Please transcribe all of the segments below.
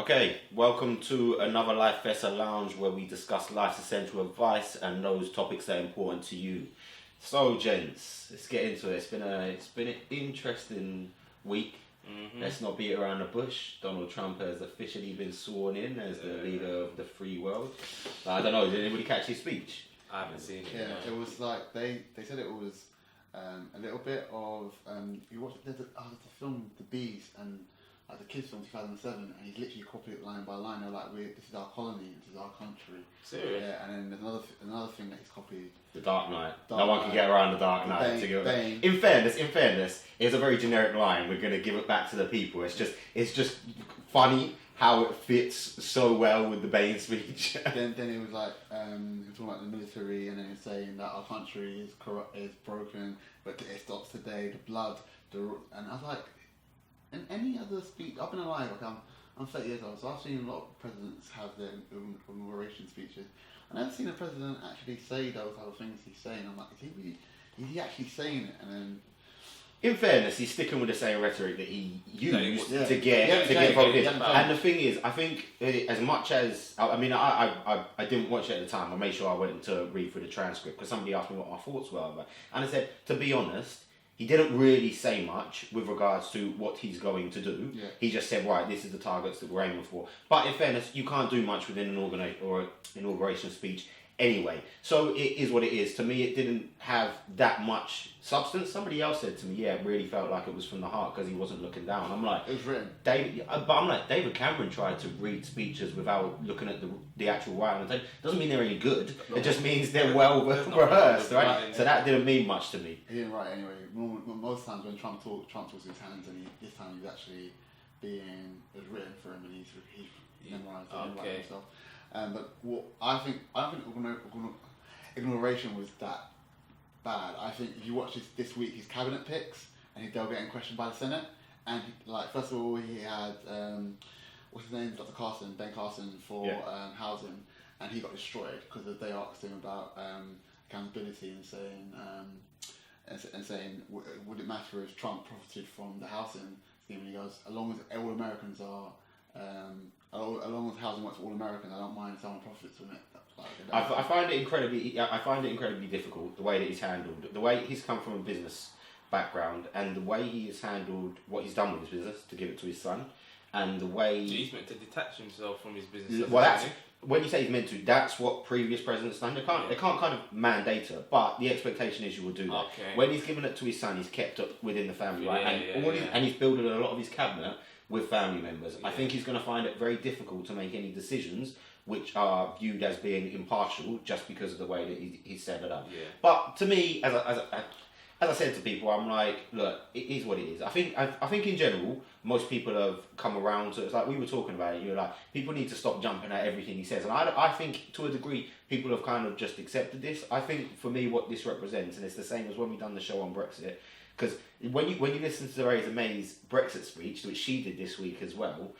Okay, welcome to another Lifessa Lounge where we discuss life's essential advice and those topics that are important to you. So, gents, let's get into it. It's been an interesting week. Let's not beat around the bush. Donald Trump has officially been sworn in as the leader of the free world. I don't know, did anybody catch his speech? I haven't seen it. Yeah, it was like they said it was a little bit of you watched the film The Bees and like the kids from 2007, and he's literally copied it line by line. They're like, "This is our colony, this is our country." Serious? Yeah, and then there's another thing that he's copied. The Dark Knight. No one can get around the Dark Knight. In fairness, it's a very generic line. We're going to give it back to the people. It's just funny how it fits so well with the Bane speech. then it was like he was talking about the military, and then he was saying that our country is corrupt, is broken, but it stops today. The blood, and I was like, in any other speech, I've been alive. Like I'm 30 years old, so I've seen a lot of presidents have their inauguration speeches. I've never seen a president actually say those other things he's saying. I'm like, is he actually saying it? And then, in fairness, he's sticking with the same rhetoric that he used to get voted. voted. And the thing is, I think as much as I didn't watch it at the time. I made sure I went to read through the transcript because somebody asked me what my thoughts were about it. And I said, to be honest, he didn't really say much with regards to what he's going to do. Yeah. He just said, right, this is the targets that we're aiming for. But in fairness, you can't do much within an inauguration speech anyway. So it is what it is. To me, it didn't have that much substance. Somebody else said to me, yeah, it really felt like it was from the heart because he wasn't looking down. I'm like, it was written. David Cameron tried to read speeches without looking at the actual writing. It doesn't mean they're any good. It just means they're well rehearsed, right? So that didn't mean much to me. He didn't write anyway. Most times when Trump talks with his hands, and this time he's actually it was written for him, and he's memorized it himself. But what I don't think inauguration was that bad. I think if you watch this week, his cabinet picks, and they'll get questioned by the Senate. And first of all, he had what's his name, Ben Carson for housing, and he got destroyed because they asked him about accountability and saying would it matter if Trump profited from the housing scheme? And he goes, as long as all Americans are. As long as housing works for all Americans, I don't mind someone profits from it. I find it incredibly difficult the way that he's handled, the way he's come from a business background, and the way he has handled what he's done with his business to give it to his son, and the way he's meant to detach himself from his business. Well, that's when you say he's meant to. That's what previous presidents done. They can't kind of mandate it, but the expectation is you will do that. Okay. When he's given it to his son, he's kept it within the family, right? And he's building a lot of his cabinet with family members. I think he's going to find it very difficult to make any decisions which are viewed as being impartial just because of the way that he's set it up. Yeah. But to me, as I said to people, I'm like, look, it is what it is. I think in general, most people have come around to it. It's like we were talking about it. You're like, people need to stop jumping at everything he says, and I think to a degree, people have kind of just accepted this. I think for me, what this represents, and it's the same as when we done the show on Brexit. Because when you listen to Theresa May's Brexit speech, which she did this week as well,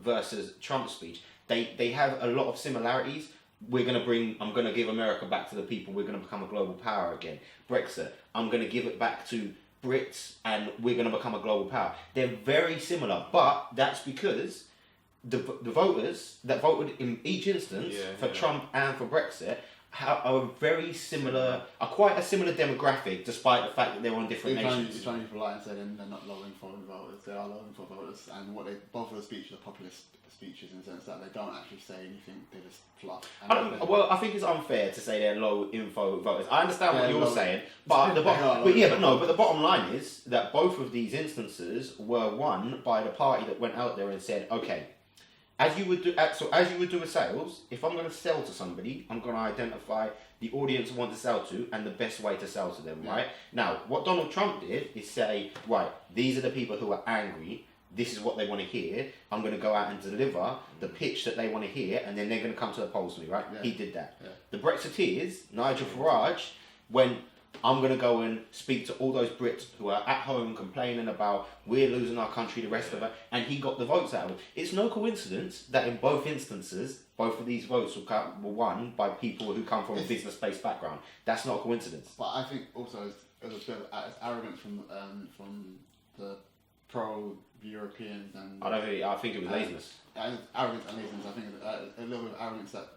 versus Trump's speech, they have a lot of similarities. I'm going to give America back to the people. We're going to become a global power again. Brexit, I'm going to give it back to Brits, and we're going to become a global power. They're very similar, but that's because the voters that voted in each instance for Trump and for Brexit are quite a similar demographic, despite the fact that they're on different nations. You're trying to be polite and say they're not loving foreign voters. They are loving for voters, and both of the speeches are populist speeches in the sense that they don't actually say anything; they just fluff. I think it's unfair to say they're low info voters. I understand what you're saying, but the bottom line is that both of these instances were won by the party that went out there and said, okay. As you would do with sales, if I'm going to sell to somebody, I'm going to identify the audience I want to sell to and the best way to sell to them, right? Now, what Donald Trump did is say, right, these are the people who are angry, this is what they want to hear, I'm going to go out and deliver the pitch that they want to hear, and then they're going to come to the polls with me, right? Yeah. He did that. Yeah. The Brexiteers, Nigel Farage, when I'm going to go and speak to all those Brits who are at home complaining about we're losing our country, the rest of it, and he got the votes out of it. It's no coincidence that in both instances, both of these votes were won by people who come from a business-based background. That's not a coincidence. But I think also it was a bit of arrogance from the pro-Europeans and I think it was laziness. Arrogance and laziness. I think a little bit of arrogance that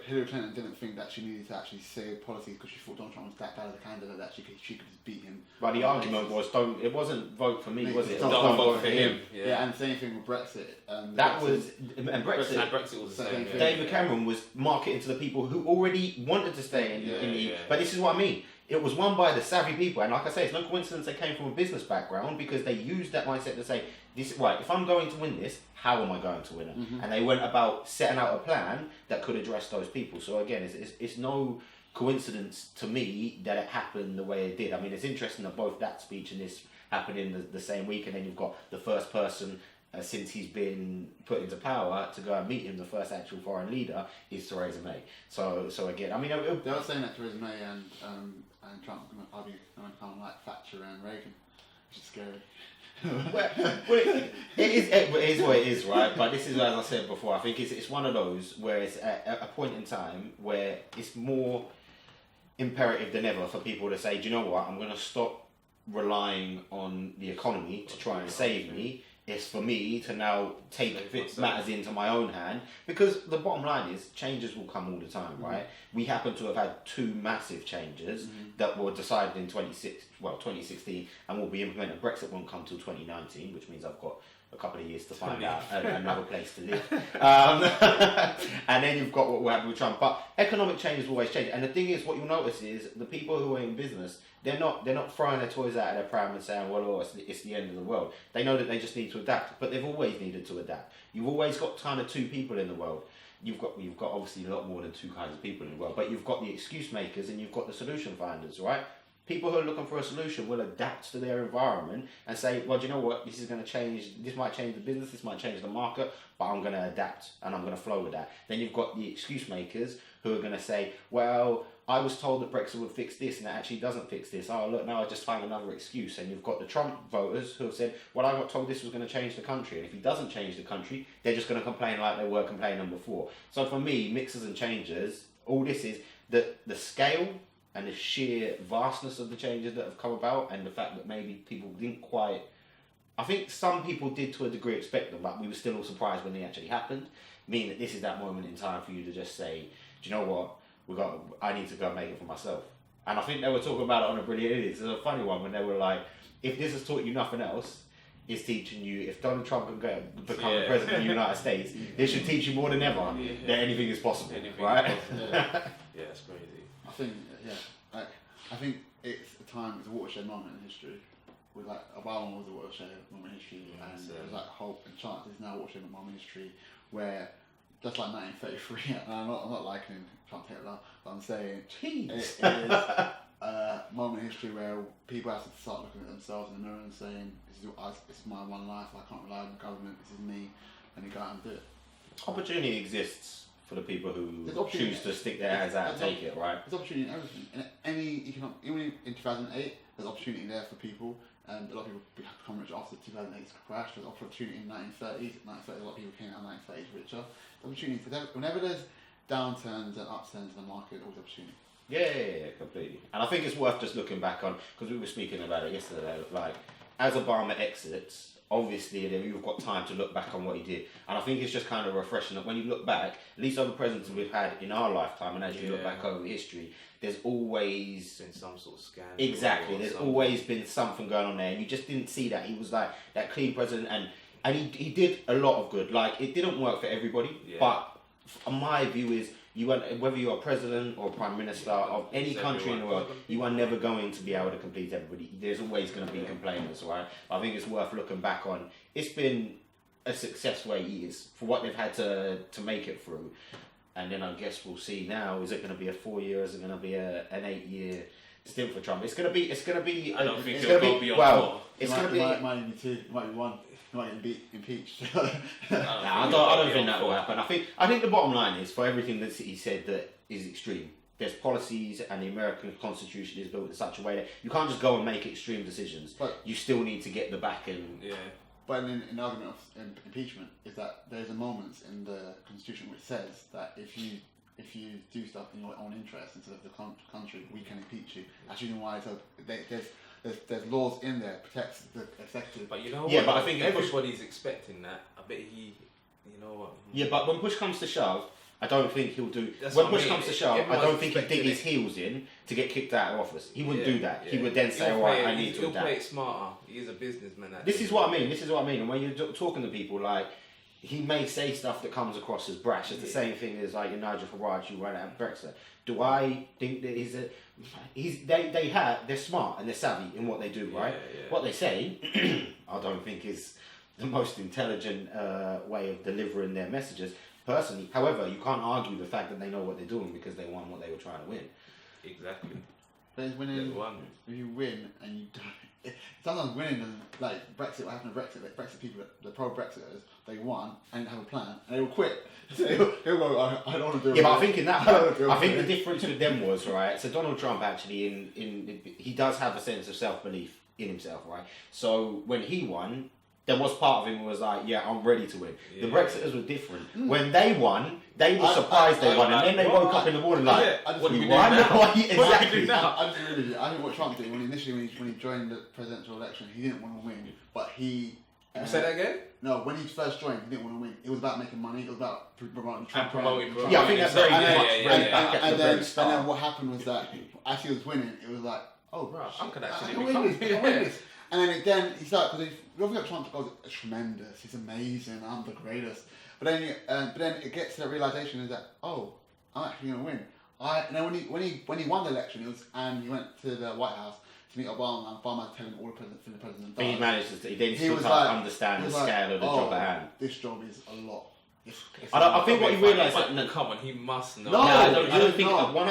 Hillary Clinton didn't think that she needed to actually say policies because she thought Donald Trump was that bad of a candidate that she could just beat him. But the argument was, it wasn't vote for me, was it? Don't vote for him. Yeah, and same thing with Brexit. And Brexit was the same. David Cameron was marketing to the people who already wanted to stay in the EU. But this is what I mean. It was won by the savvy people, and like I say, it's no coincidence they came from a business background because they used that mindset to say, "This right. If I'm going to win this, how am I going to win it?" Mm-hmm. And they went about setting out a plan that could address those people. So again, it's no coincidence to me that it happened the way it did. I mean, it's interesting that both that speech and this happened in the same week, and then you've got the first person since he's been put into power to go and meet him, the first actual foreign leader, is Theresa May. So again, I mean, they were saying that Theresa May and Trump are going to kind of like Thatcher and Reagan, which is scary. Well, it is what it is, right? But this is, as I said before, I think it's one of those where it's at a point in time where it's more imperative than ever for people to say, do you know what, I'm going to stop relying on the economy to try and save me. It's for me to now take matters into my own hand, because the bottom line is changes will come all the time, right? We happen to have had two massive changes that were decided in 2016 and will be implemented. Brexit won't come till 2019, which means I've got a couple of years to find out another place to live. And then you've got what will happen with Trump. But economic changes will always change. And the thing is, what you'll notice is the people who are in business, they're not throwing their toys out of their pram and saying, well, it's the end of the world. They know that they just need to adapt, but they've always needed to adapt. You've always got kind of two people in the world. You've got obviously a lot more than two kinds of people in the world, but you've got the excuse makers and you've got the solution finders, right? People who are looking for a solution will adapt to their environment and say, well, do you know what, this is going to change, this might change the business, this might change the market, but I'm going to adapt and I'm going to flow with that. Then you've got the excuse makers who are going to say, well, I was told that Brexit would fix this and it actually doesn't fix this. Oh, look, now I just found another excuse. And you've got the Trump voters who have said, well, I got told this was going to change the country. And if he doesn't change the country, they're just going to complain like they were complaining before. So for me, mixers and changers, all this is that the scale and the sheer vastness of the changes that have come about, and the fact that maybe people didn't quite... I think some people did to a degree expect them, but we were still all surprised when they actually happened, meaning that this is that moment in time for you to just say, do you know what, I need to go and make it for myself. And I think they were talking about it on a brilliant idiot. It's a funny one when they were like, if this has taught you nothing else, it's teaching you, if Donald Trump can become the president of the United States, this should teach you more than ever that anything is possible, right? Yeah, it's crazy. I think it's a time, it's a watershed moment in history. With like Obama was a watershed moment in history, and there was like hope and chance. It's now a watershed moment in history where, just like 1933, and I'm not likening Trump Hitler, but I'm saying it is a moment in history where people have to start looking at themselves in the mirror and saying, this is my one life, I can't rely on the government, this is me, and you go out and do it. Opportunity exists for the people who choose to stick their hands out and take it, right? There's opportunity in everything. In any economic, even in 2008, there's opportunity there for people. And a lot of people have become rich after 2008's crash. There's opportunity in 1930s. 1930s, a lot of people came out in 1930s richer. There's opportunity for them. Whenever there's downturns and upturns in the market, there's always opportunity. Yeah, completely. And I think it's worth just looking back on, because we were speaking about it yesterday, like, as Obama exits, obviously you've got time to look back on what he did. And I think it's just kind of refreshing that when you look back, at least over the presidents we've had in our lifetime, and as you look back over history, there's always been some sort of scandal. Exactly, there's always been something going on there, and you just didn't see that. He was like that clean president, and he did a lot of good. Like, it didn't work for everybody, but my view is, whether you're a president or prime minister of any country in the world, you are never going to be able to complete everybody. There's always going to be complainers, right? I think it's worth looking back on. It's been a success where he is for what they've had to make it through. And then I guess we'll see now, is it going to be a 4-year, is it going to be an 8-year stint for Trump? It's going to be. I don't think it'll go beyond 4. It's going to be. It might be 2. It might be 1. He might be impeached. I don't think that will happen. I think the bottom line is, for everything that he said that is extreme, there's policies, and the American Constitution is built in such a way that you can't just go and make extreme decisions. But you still need to get the backing. Yeah. But an argument of impeachment is that there's a moment in the Constitution which says that if you do stuff in your own interest instead of the country, we can impeach you. That's the reason why there's there's laws in there protects the executive. But you know what? But I think everybody's expecting that. I bet you know what? Yeah, but when push comes to shove, I don't think he'll do. When push comes to shove, I don't think he'd dig his heels in to get kicked out of office. He wouldn't do that. He would then say, "All right, I need to adapt." He'll play it smarter. He's a businessman. This is what I mean. And when you're talking to people, like, he may say stuff that comes across as brash. It's the same thing as like Nigel Farage who ran out of Brexit. Do I think that they're smart and they're savvy in what they do, right? Yeah. What they say, I don't think is the most intelligent way of delivering their messages. Personally, however, you can't argue the fact that they know what they're doing because they won what they were trying to win. Exactly. But it's winning, if you win and you don't... Sometimes winning and like Brexit, what happened to Brexit, like Brexit people, the pro-Brexiters, they won and didn't have a plan and they will quit. So they'll go, I don't want to do it. Yeah, but I think I think the difference with them was, right, so Donald Trump actually, he does have a sense of self-belief in himself, right? So when he won, there was part of him who was like, yeah, I'm ready to win. The Brexiters were different. When they won, they were surprised they won, and then they woke up in the morning like, what do we do now? Exactly. I think what Trump did, when he joined the presidential election, he didn't want to win, but he... say that again? No, when he first joined, he didn't want to win. It was about making money. It was about promoting Trump. Yeah, I think that's very And then what happened was that as he was winning, it was like, oh, bro, I could actually win this. And then he started, because you think Trump goes, tremendous, he's amazing, I'm the greatest. But then it gets to that realization is that, oh, I'm actually going to win. And then when he won the election, he went to the White House to meet Obama, and Obama telling him all the president does. He managed to, he was like, understand the scale of the job at hand. This job is a lot. I think what he realised... Come on, he must know. No, I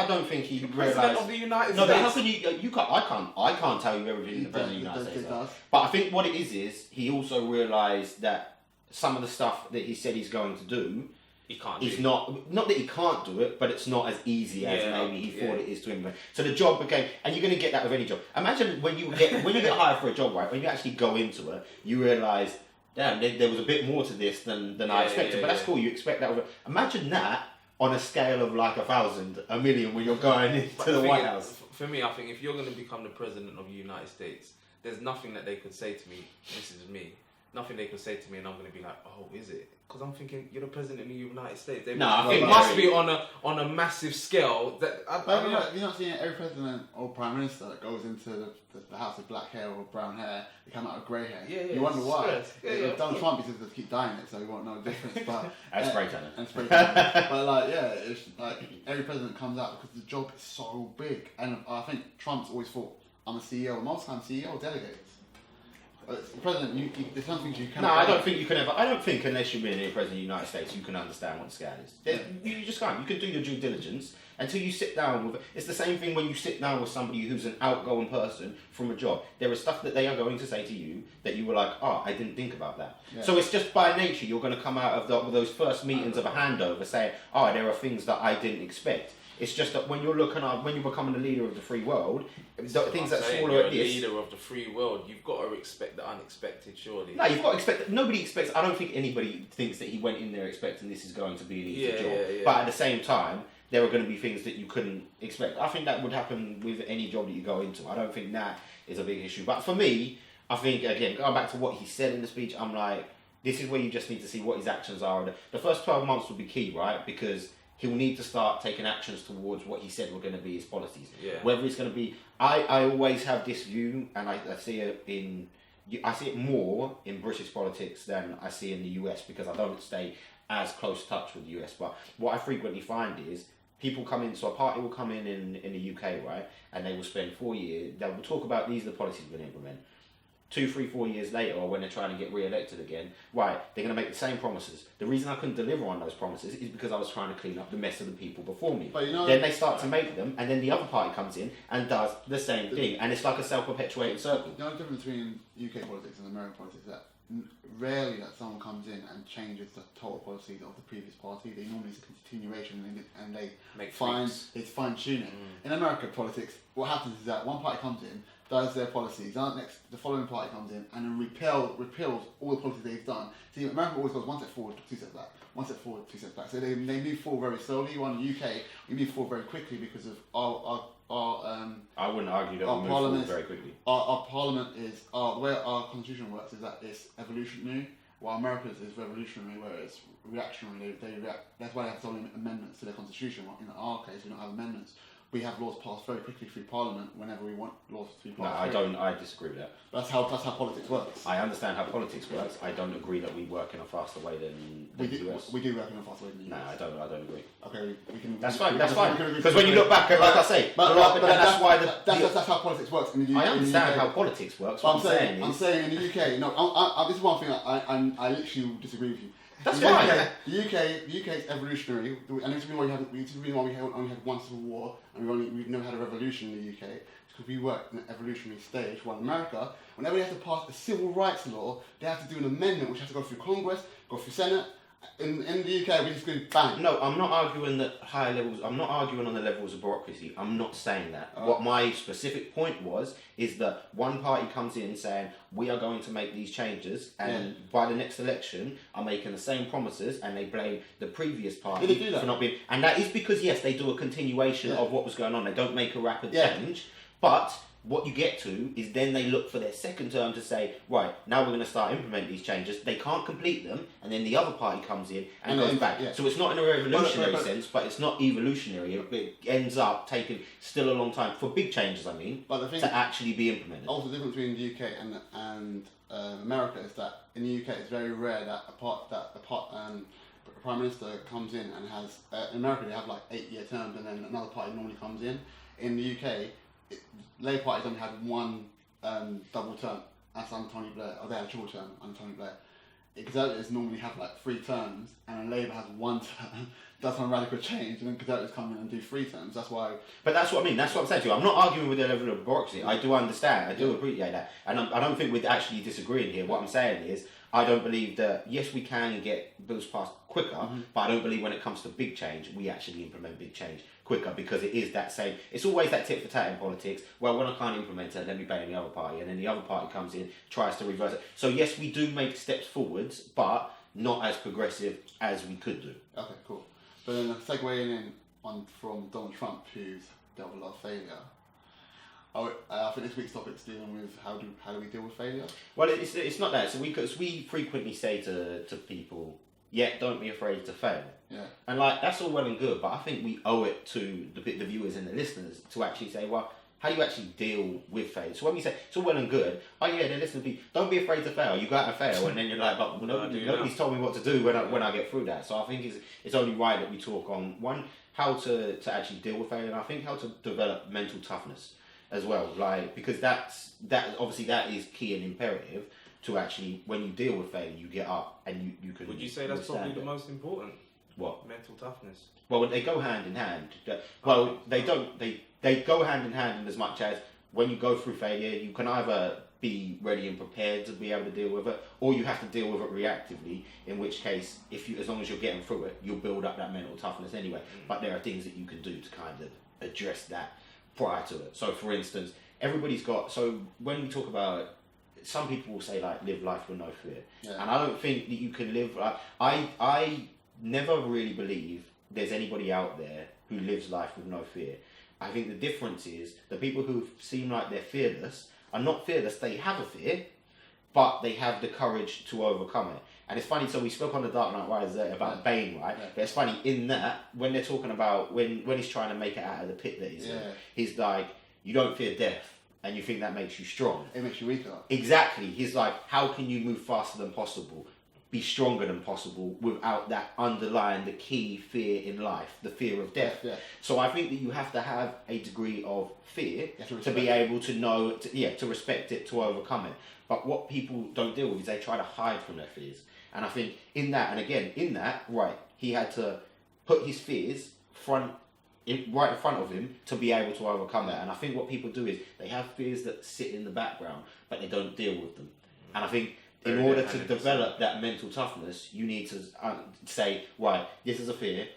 don't think he realised... President of the United States. No, but how can you can't... I can't tell you everything the President of the United States does. But I think what it is he also realised that some of the stuff that he said he's going to do... He can't do. Not that he can't do it, but it's not as easy as maybe he thought it is to implement. So the job became... And you're going to get that with any job. Imagine when you get hired for a job, right? When you actually go into it, you realise... Damn, there was a bit more to this than I expected, but that's cool. You expect that. Imagine that on a scale of like 1,000, 1,000,000 when you're going into the White House. For me, I think if you're going to become the president of the United States, there's nothing that they could say to me, this is me. Nothing they could say to me and I'm going to be like, oh, is it? Because I'm thinking, you're the president of the United States. It must be on a massive scale. You're not seeing every president or prime minister that goes into the house with black hair or brown hair, they come out with grey hair. You wonder why. Donald Trump used to keep dyeing it so he won't know the difference. But and spray tanning. But it's like every president comes out because the job is so big. And I think Trump's always thought, I'm a CEO. Most times CEO delegates. President, there's some things you cannot... No, I don't think you can ever... I don't think unless you've been a president of the United States, you can understand what the scale is. You just can't. You can do your due diligence until you sit down with... It's the same thing when you sit down with somebody who's an outgoing person from a job. There is stuff that they are going to say to you that you were like, oh, I didn't think about that. Yeah. So it's just by nature, you're going to come out of those first meetings of a handover saying, oh, there are things that I didn't expect. It's just that when you're becoming the leader of the free world, things that smaller at this... leader of the free world, you've got to expect the unexpected, surely. No, you've got to expect... Nobody expects... I don't think anybody thinks that he went in there expecting this is going to be an easy job. Yeah. But at the same time, there are going to be things that you couldn't expect. I think that would happen with any job that you go into. I don't think that is a big issue. But for me, I think, again, going back to what he said in the speech, I'm like, this is where you just need to see what his actions are. The first 12 months will be key, right? Because... he will need to start taking actions towards what he said were going to be his policies. Yeah. Whether it's going to be... I always have this view, and I see it more in British politics than I see in the US, because I don't stay as close touch with the US. But what I frequently find is people come in... So a party will come in the UK, right? And they will spend 4 years... They will talk about these are the policies we're going to implement. 2, 3, 4 years later, or when they're trying to get re-elected again, right, they're going to make the same promises. The reason I couldn't deliver on those promises is because I was trying to clean up the mess of the people before me. But then they start to make them, and then the other party comes in and does the same thing, and it's like a self-perpetuating circle. The only difference between UK politics and American politics is that rarely that someone comes in and changes the total policies of the previous party. They normally it's a continuation, and they it's fine-tuning. In American politics, what happens is that one party comes in, does their policies, the following party comes in and then repeals all the policies they've done. See, America always goes one step forward, 2 steps back. one step forward, two steps back. So they move forward very slowly. While in the UK, we move forward very quickly because of our I wouldn't argue that we move forward very quickly. Our parliament is the way our constitution works is that it's evolutionary, while America's is revolutionary, where it's reactionary. They react. That's why they have so many amendments to their constitution. In our case, we don't have amendments. We have laws passed very quickly through Parliament whenever we want laws to be passed. No, I disagree with that. That's how politics works. I understand how politics works. I don't agree that we work in a faster way than the US. We do work in a faster way than the US. No, I don't agree. Okay, we can. That's fine. Because when you look back, like I say, that's why that's how politics works in the UK. I understand how politics works. What I'm saying in the UK. No, this is one thing I literally disagree with you. That's fine. The UK is evolutionary, and the reason why we only had one civil war, and we've never had a revolution in the UK, because we work in an evolutionary stage. While in America, whenever they have to pass a civil rights law, they have to do an amendment which has to go through Congress, go through Senate. In the UK, we just go bang. No, I'm not arguing that higher levels. I'm not arguing on the levels of bureaucracy. I'm not saying that. What my specific point is that one party comes in saying we are going to make these changes, and by the next election are making the same promises, and they blame the previous party for not being. And that is because yes, they do a continuation of what was going on. They don't make a rapid change, but what you get to is then they look for their second term to say, right, now we're going to start implementing these changes. They can't complete them, and then the other party comes in and goes back. Yeah. So it's not in a revolutionary sense, but it's not evolutionary. It ends up taking still a long time for big changes. I mean, to actually be implemented. Also, the difference between the UK and America is that in the UK it's very rare that a prime minister comes in and has. In America they have like 8-year terms, and then another party normally comes in. In the UK. Labour Party only had one double term, that's under Tony Blair, or they had a triple term under Tony Blair. Conservatives normally have like 3 terms, and then Labour has 1 term. That's a radical change, and then Conservatives come in and do 3 terms. That's why. But that's what I mean. That's what I'm saying to you. I'm not arguing with the level of bureaucracy. I do understand. I do appreciate that, and I don't think we're actually disagreeing here. What I'm saying is, I don't believe that. Yes, we can get bills passed quicker, but I don't believe when it comes to big change, we actually implement big change quicker, because it is that same. It's always that tit for tat in politics. Well, when I can't implement it, let me blame the other party, and then the other party comes in, tries to reverse it. So yes, we do make steps forwards, but not as progressive as we could do. Okay, cool. But then segueing in from Donald Trump, who's dealt with a lot of failure. I think this week's topic is dealing with how do we deal with failure. Well, it's not that. So we frequently say to people, don't be afraid to fail. Yeah. And like that's all well and good, but I think we owe it to the viewers and the listeners to actually say, well, how do you actually deal with failure? So when we say it's all well and good, they're listening to people. Don't be afraid to fail. You got to fail, and then you're like, but nobody's told me what to do when I get through that. So I think it's only right that we talk on one how to actually deal with failure, and I think how to develop mental toughness as well. Like because that obviously that is key and imperative to actually when you deal with failure, you get up and you can. Would you say that's probably the most important? What? Mental toughness. Well, they go hand in hand. Well, they don't. They go hand in hand in as much as when you go through failure, you can either be ready and prepared to be able to deal with it, or you have to deal with it reactively. In which case, as long as you're getting through it, you'll build up that mental toughness anyway. But there are things that you can do to kind of address that prior to it. So, for instance, everybody's got. So when we talk about, some people will say like live life with no fear, and I don't think that you can live. I never really believe there's anybody out there who lives life with no fear. I think the difference is the people who seem like they're fearless are not fearless. They have a fear, but they have the courage to overcome it. And it's funny. So we spoke on the Dark Knight Rises about Bane, right? Yeah. But it's funny in that when they're talking about when he's trying to make it out of the pit that he's in, he's like, you don't fear death. And you think that makes you strong. It makes you weaker. Exactly. He's like, how can you move faster than possible? Be stronger than possible without that underlying the key fear in life, the fear of death. Yeah. So I think that you have to have a degree of fear to be able to know, to respect it, to overcome it. But what people don't deal with is they try to hide from their fears. And I think he had to put his fears right in front of him to be able to overcome that. And I think what people do is they have fears that sit in the background, but they don't deal with them. And I think in order to develop that mental toughness, you need to say, right, this is a fear.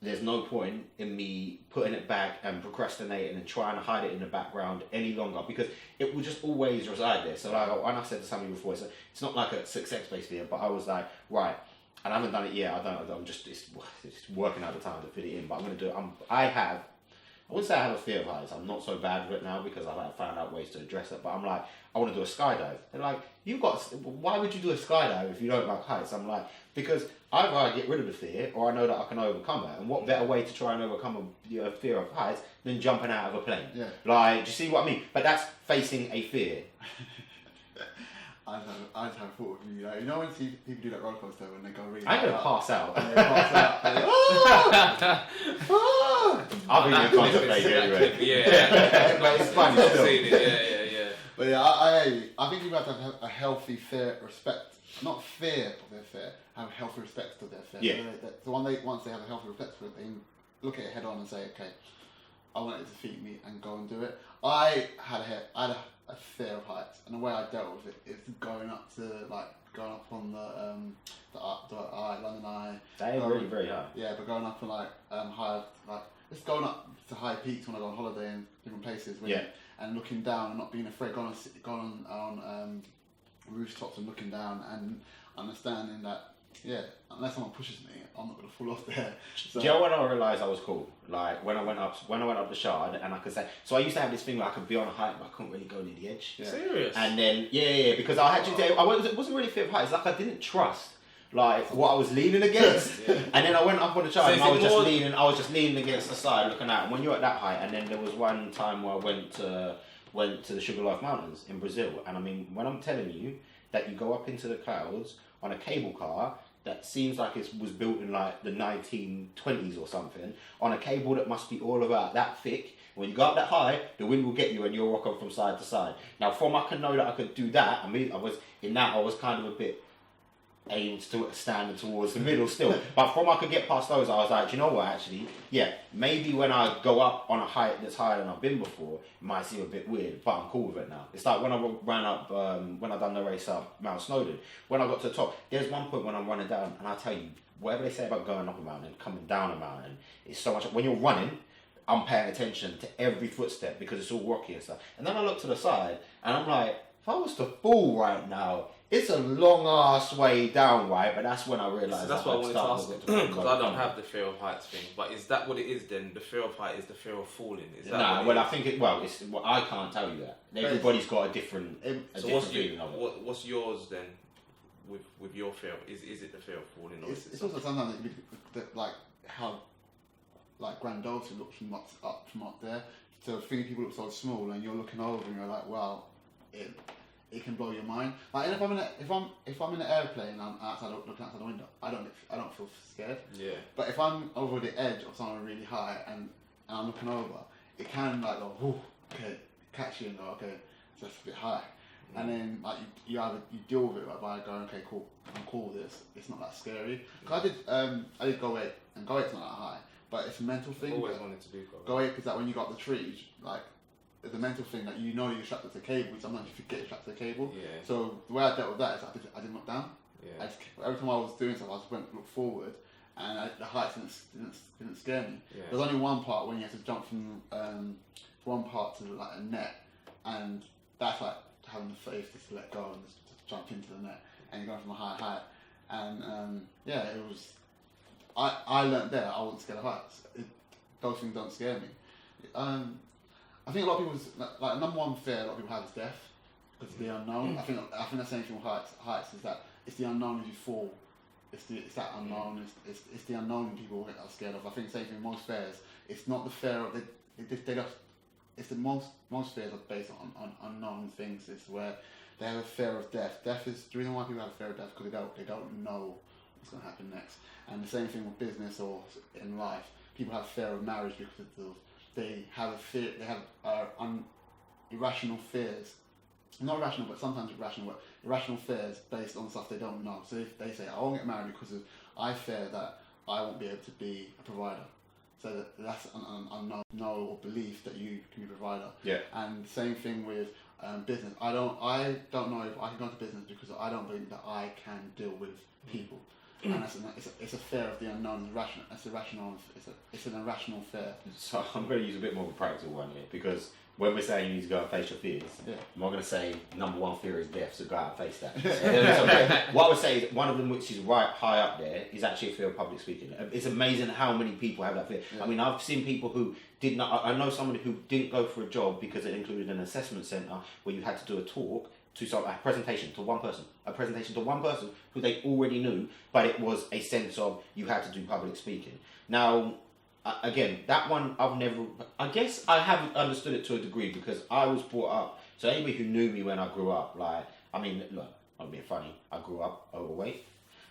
There's no point in me putting it back and procrastinating and trying to hide it in the background any longer, because it will just always reside there. So like, and I said to somebody before, it's not like a success-based fear, but I was like, right, and I haven't done it yet. I'm just it's working out the time to fit it in. But I'm gonna do it. I wouldn't say I have a fear of heights. I'm not so bad with it now because I've found out ways to address it. But I'm like, I want to do a skydive. They're like, why would you do a skydive if you don't like heights? I'm like, because either I get rid of the fear or I know that I can overcome it. And what better way to try and overcome a fear of heights than jumping out of a plane? Yeah. Like, do you see what I mean? But that's facing a fear. I'd have thought of you. Like, you know when people do that roller coaster when they go really I'm going to high pass out. and they pass out. And they, I'll be in contemplate anyway. Yeah. But it's funny still. Yeah. But yeah, I think you have to have a healthy respect, not fear of their fear, have a healthy respect of their fear. Yeah. So once they have a healthy respect for it, they can look at it head on and say, okay, I want it to defeat me and go and do it. I had a fear of heights, and the way I dealt with it is going up on the London Eye. That is really very high. Yeah, but going up on high, just going up to high peaks when I go on holiday in different places. And looking down and not being afraid, going on rooftops and looking down and understanding that, unless someone pushes me, I'm not going to fall off there. So, do you know when I realised I was cool? Like when I went up the Shard and I could say, so I used to have this thing where I could be on a height but I couldn't really go near the edge. Yeah. Serious? And then because I had to, it wasn't really fear of heights. Like I didn't trust like what I was leaning against. And then I went up on the Shard and I was just leaning against the side looking out. And when you're at that height, and then there was one time where I went to the Sugarloaf Mountains in Brazil, and I mean when I'm telling you that you go up into the clouds on a cable car that seems like it was built in like the 1920s or something, on a cable that must be all about that thick. When you go up that high, the wind will get you and you're rocking from side to side. Now, I can know that I could do that. I mean, I was kind of a bit aimed to standing towards the middle still. But I could get past those, I was like, do you know what, actually? Yeah, maybe when I go up on a height that's higher than I've been before, it might seem a bit weird, but I'm cool with it now. It's like when I ran up, when I done the race up Mount Snowdon, when I got to the top, there's one point when I'm running down, and I tell you, whatever they say about going up a mountain, coming down a mountain, it's so much, when you're running, I'm paying attention to every footstep because it's all rocky and stuff. And then I look to the side, and I'm like, if I was to fall right now, it's a long ass way down, right? But that's when I realised. So that's what I wanted to ask, because I don't have the fear of heights thing. But is that what it is then? The fear of height is the fear of falling? Is that I think I can't tell you that. Everybody's got a different feeling of it. What's yours then? With your fear, is it the fear of falling? Or it's also sometimes like how grandiose it looks from up there. So people look so small, and you're looking over, and you're like, wow, it can blow your mind. Like, and if I'm in an airplane and I'm looking outside the window, I don't feel scared. Yeah. But if I'm over the edge of somewhere really high and I'm looking over, it can like go, whoo, okay, catch you and go, okay, so that's a bit high. Mm. And then like you deal with it by going, okay, cool, I'm cool with this. It's not that scary. Cause I did Go 8, and Go 8's not that high, but it's a mental thing. Always wanted to do Go 8 because like when you got the trees, like. It's a mental thing that you're strapped to the cable. Sometimes you forget you're strapped to the cable. Yeah. So the way I dealt with that is I didn't look down. Yeah. Every time I was doing something, I just went look forward, and the heights didn't scare me. Yeah. There's only one part when you have to jump from one part to like a net, and that's like having the faith just to let go and just jump into the net, and you're going from a high height. And it was. I learned there I wasn't scared of heights. Those things don't scare me. I think a lot of people's like number one fear a lot of people have is death because of the unknown. I think the same thing with heights is that it's the unknown as you fall. It's that unknown. It's the unknown people get scared of. I think the same thing with most fears. It's not the fear of it's the most fears are based on unknown things. It's where they have a fear of death. Death is the reason why people have a fear of death because they don't know what's going to happen next. And the same thing with business or in life. People have fear of marriage because they have a fear. They have irrational fears. Not irrational, but sometimes irrational. But irrational fears based on stuff they don't know. So if they say, "I won't get married because I fear that I won't be able to be a provider," so that's an unknown know or belief that you can be a provider. Yeah. And same thing with business. I don't know if I can go into business because I don't believe that I can deal with people. and it's a fear of the unknown. It's an irrational fear. So I'm going to use a bit more of a practical one here, because when we're saying you need to go and face your fears, I'm not going to say number one fear is death, so go out and face that. So what I would say is one of them, which is right high up there, is actually a fear of public speaking. It's amazing how many people have that fear. I mean, I've seen people who did not. I know somebody who didn't go for a job because it included an assessment centre where you had to do a talk. A presentation to one person who they already knew, but it was a sense of you had to do public speaking. Now, again, that one I guess I haven't understood it to a degree, because I was brought up, so anybody who knew me when I grew up, like, I mean, look, I'm being funny, I grew up overweight,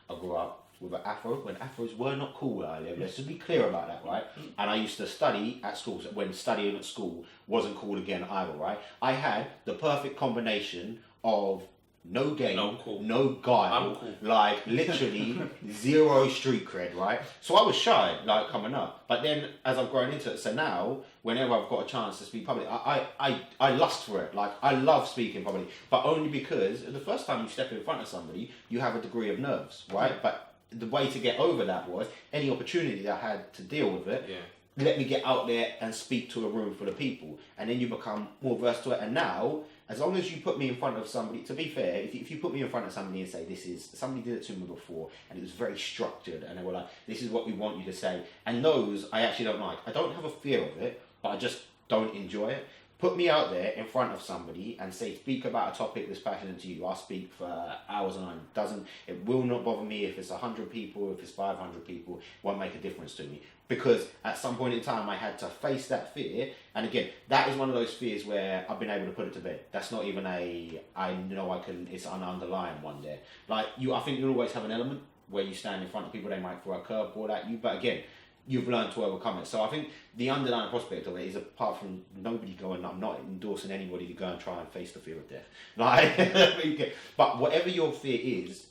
I grew up with an afro when afros were not cool where I lived. Let's just be clear about that, right? And I used to study at school, so when studying at school wasn't cool again either, right? I had the perfect combination of no game, no guile, like literally zero street cred, right? So I was shy, like, coming up. But then as I've grown into it, so now whenever I've got a chance to speak public, I lust for it. Like, I love speaking public, but only because the first time you step in front of somebody, you have a degree of nerves, right? But the way to get over that was any opportunity that I had to deal with it. Let me get out there and speak to a room full of people, and then you become more versed to it. And now, as long as you put me in front of somebody, to be fair, if you put me in front of somebody and say, somebody did it to me before, and it was very structured, and they were like, this is what we want you to say, and those I actually don't like. I don't have a fear of it, but I just don't enjoy it. Put me out there in front of somebody and say, speak about a topic that's passionate to you. I'll speak for hours and hours. It will not bother me if it's 100 people, if it's 500 people. It won't make a difference to me. Because at some point in time, I had to face that fear. And again, that is one of those fears where I've been able to put it to bed. That's not even it's an underlying one there. Like, I think you'll always have an element where you stand in front of people, they might throw a curveball at you. But again, you've learned to overcome it. So I think the underlying prospect of it is, apart from nobody going, I'm not endorsing anybody to go and try and face the fear of death. Like, but whatever your fear is,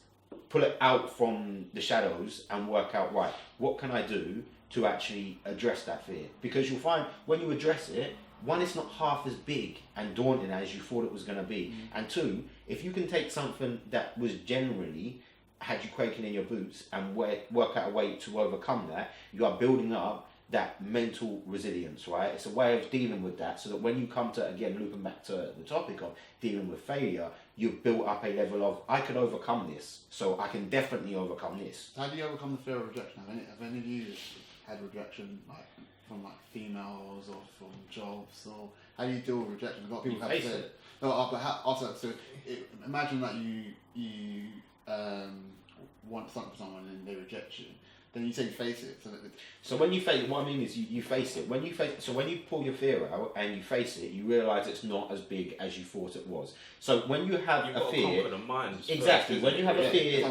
pull it out from the shadows and work out, right, what can I do to actually address that fear? Because you'll find when you address it, one, it's not half as big and daunting as you thought it was going to be. And two, if you can take something that was generally had you quaking in your boots and work out a way to overcome that, you are building up that mental resilience, right? It's a way of dealing with that, so that when you come to, again, looping back to the topic of dealing with failure, you've built up a level of, I can overcome this, so I can definitely overcome this. How do you overcome the fear of rejection? Have any of you had rejection, like from like females or from jobs, or how do you deal with rejection? A lot of people have said it. No, but imagine that you want something from someone and they reject you. Then you say you face it. So when you face it, what I mean is you face it. When you pull your fear out and you face it, you realise it's not as big as you thought it was. So when you have a fear, conquer the mind exactly. When you have a fear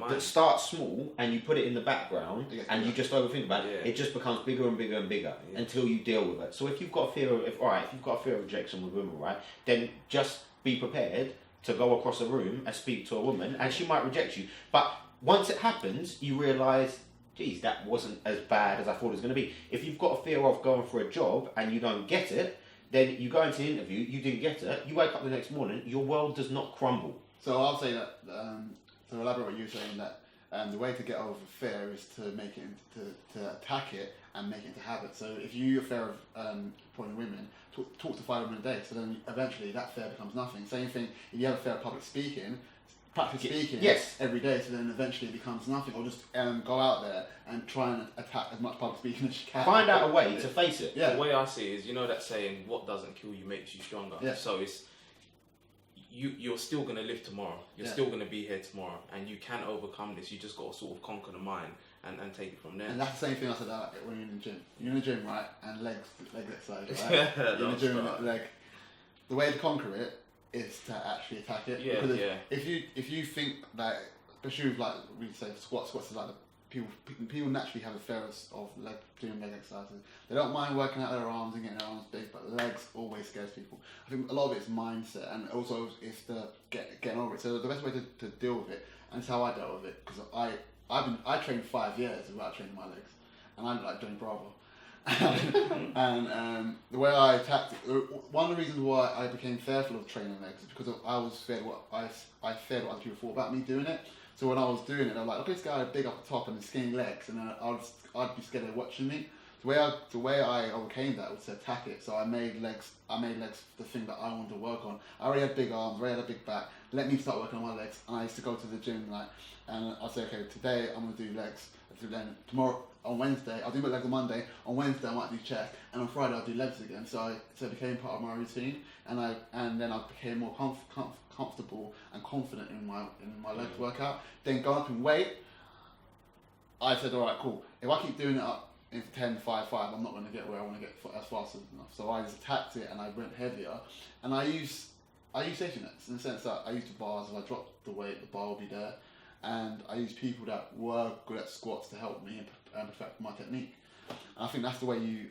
that starts small and you put it in the background and you just overthink about it, it just becomes bigger and bigger and bigger until you deal with it. So if you've got a fear of rejection with women, right, then just be prepared to go across a room and speak to a woman, and she might reject you. But once it happens, you realise, geez, that wasn't as bad as I thought it was going to be. If you've got a fear of going for a job and you don't get it, then you go into the interview, you didn't get it, you wake up the next morning, your world does not crumble. So I'll say that, to elaborate what you're saying, that the way to get over fear is to make it, to attack it and make it into habit. So if you're fear of pointing women, talk to 5 women a day, so then eventually that fear becomes nothing. Same thing, if you have a fear of public speaking, practice speaking every day, so then eventually it becomes nothing. Or just go out there and try and attack as much public speaking as you can. Find out a way to face it. The way I see it is, you know that saying, what doesn't kill you makes you stronger. So it's, you're still going to live tomorrow. You're still going to be here tomorrow, and you can overcome this. You just got to sort of conquer the mind and take it from there. And that's the same thing I said when you're in the gym. You're in the gym, right? And leg exercise, right? You're in the gym, the way to conquer it is to actually attack it. Because if you think that, especially with, like we say, squats is like people naturally have a fear of doing leg exercises. They don't mind working out their arms and getting their arms big, but legs always scares people. I think a lot of it's mindset, and also it's the getting over it. So the best way to deal with it, and it's how I dealt with it, because I trained 5 years without training my legs, and I'm like Johnny Bravo. And the way I attacked it, one of the reasons why I became fearful of training legs is because I was feared I feared what other people thought about me doing it. So when I was doing it, I was like, okay, this guy had big up the top and skinny legs, and then I'd be scared of watching me. The way I overcame that was to attack it. So I made legs the thing that I wanted to work on. I already had big arms, already had a big back. Let me start working on my legs. And I used to go to the gym and I'd say, okay, today I'm gonna do legs. Then tomorrow on Wednesday I'll do my legs on Monday. On Wednesday I might do chest, and on Friday I'll do legs again. So it became part of my routine, and then I became more comfortable and confident in my legs workout. Then going up in weight, I said, all right, cool. If I keep doing it up in 10, 5, 5, I'm not going to get where I want to get as fast enough. So I just attacked it and I went heavier. And I use safety nets in the sense that I use the bars. If I drop the weight, the bar will be there. And I use people that were good at squats to help me and perfect my technique. And I think that's the way you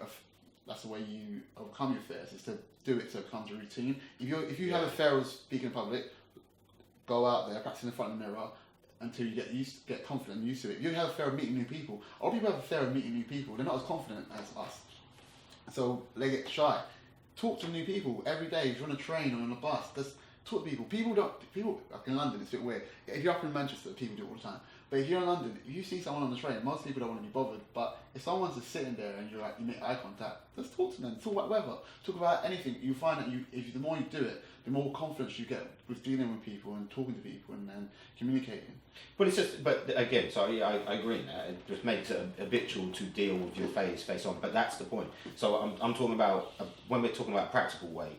overcome your fears, is to do it so it becomes a routine. If you have a fear of speaking in public, go out there, practice in front of the mirror until you get confident and used to it. If you have a fear of meeting new people, a lot of people have a fear of meeting new people. They're not as confident as us, so they get shy. Talk to new people every day. If you're on a train or on a bus, just talk to people. People like in London, it's a bit weird. If you're up in Manchester, people do it all the time. But if you're in London, if you see someone on the train, most people don't want to be bothered. But if someone's just sitting there and you make eye contact, just talk to them. Talk about weather. Talk about anything. You find that the more you do it, the more confidence you get with dealing with people and talking to people and communicating. But again, sorry, I agree in that. It just makes it habitual to deal with your face on. But that's the point. So I'm talking about, when we're talking about a practical way,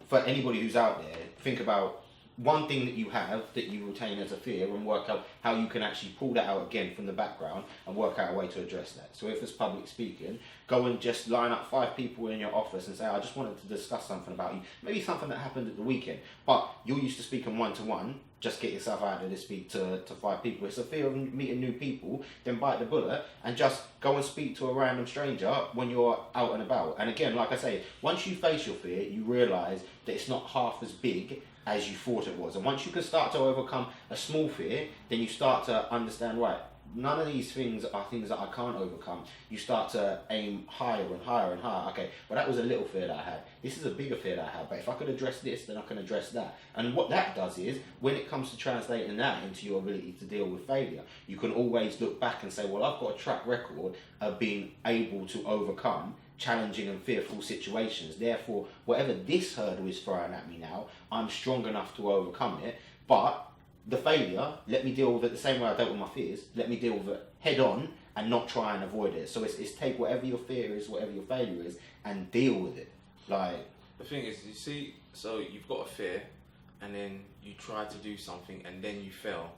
for anybody who's out there, think about one thing that you have that you retain as a fear and work out how you can actually pull that out again from the background and work out a way to address that. So if it's public speaking, go and just line up 5 people in your office and say, I just wanted to discuss something about you. Maybe something that happened at the weekend, but you're used to speaking one-to-one. Just get yourself out there to speak to 5 people. It's a fear of meeting new people, then bite the bullet and just go and speak to a random stranger when you're out and about. And again, like I say, once you face your fear, you realise that it's not half as big as you thought it was. And once you can start to overcome a small fear, then you start to understand, right, none of these things are things that I can't overcome. You start to aim higher and higher and higher. Okay, well, that was a little fear that I had. This is a bigger fear that I had. But if I could address this, then I can address that. And what that does is, when it comes to translating that into your ability to deal with failure, you can always look back and say, well, I've got a track record of being able to overcome challenging and fearful situations. Therefore, whatever this hurdle is throwing at me now, I'm strong enough to overcome it. But the failure, let me deal with it the same way I dealt with my fears. Let me deal with it head on and not try and avoid it. So it's take whatever your fear is, whatever your failure is, and deal with it. Like, the thing is, you see, so you've got a fear, and then you try to do something, and then you fail.